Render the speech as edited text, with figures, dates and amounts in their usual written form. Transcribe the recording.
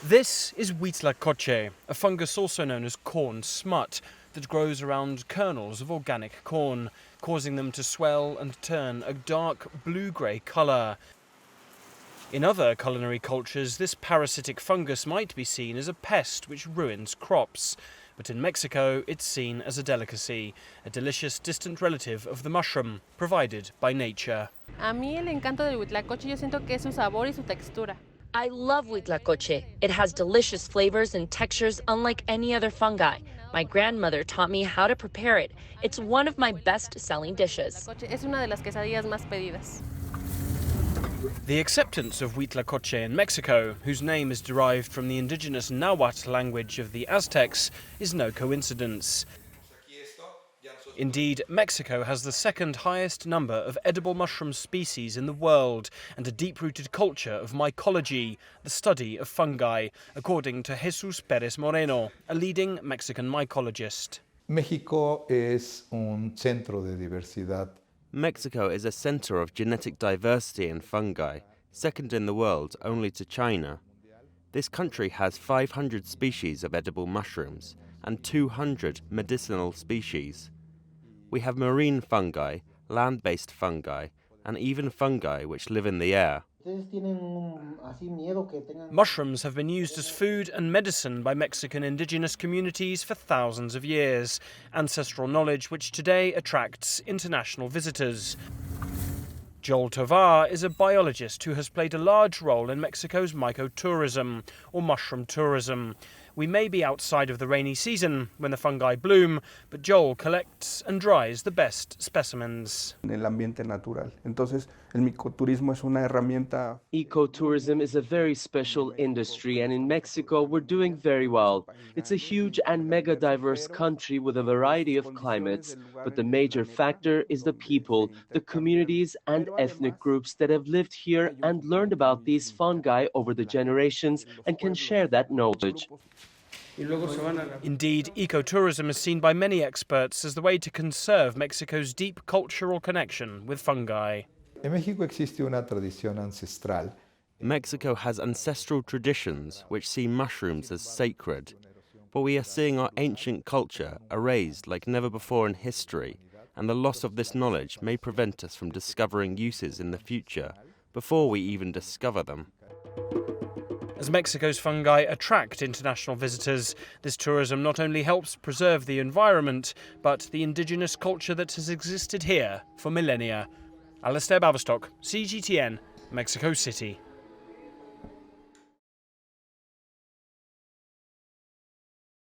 This is Mycoturism, a fungus also known as corn smut that grows around kernels of organic corn, causing them to swell and turn a dark blue-grey colour. In other culinary cultures, this parasitic fungus might be seen as a pest which ruins crops. But in Mexico, it's seen as a delicacy, a delicious distant relative of the mushroom, provided by nature. A mí el encanto del huitlacoche yo siento que es su sabor y su textura. I love huitlacoche. It has delicious flavors and textures unlike any other fungi. My grandmother taught me how to prepare it. It's one of my best-selling dishes. Es una de las quesadillas más pedidas. The acceptance of huitlacoche in Mexico, whose name is derived from the indigenous Nahuatl language of the Aztecs, is no coincidence. Indeed, Mexico has the second highest number of edible mushroom species in the world and a deep-rooted culture of mycology, the study of fungi, according to Jesus Pérez Moreno, a leading Mexican mycologist. México es un centro de diversidad. Mexico is a center of genetic diversity in fungi, second in the world only to China. This country has 500 species of edible mushrooms and 200 medicinal species. We have marine fungi, land-based fungi, and even fungi which live in the air. Mushrooms have been used as food and medicine by Mexican indigenous communities for thousands of years, ancestral knowledge which today attracts international visitors. Joel Tovar is a biologist who has played a large role in Mexico's mycotourism, or mushroom tourism. We may be outside of the rainy season when the fungi bloom, but Joel collects and dries the best specimens. En el ambiente natural. Entonces, el micoturismo es una herramienta. Ecotourism is a very special industry, and in Mexico we're doing very well. It's a huge and mega diverse country with a variety of climates, but the major factor is the people, the communities and ethnic groups that have lived here and learned about these fungi over the generations and can share that knowledge. Indeed, ecotourism is seen by many experts as the way to conserve Mexico's deep cultural connection with fungi. En México existe una tradición ancestral. Mexico has ancestral traditions which see mushrooms as sacred, but we are seeing our ancient culture erased like never before in history, and the loss of this knowledge may prevent us from discovering uses in the future before we even discover them. As Mexico's fungi attract international visitors, this tourism not only helps preserve the environment, but the indigenous culture that has existed here for millennia. Alasdair, Baverstock, CGTN, Mexico City.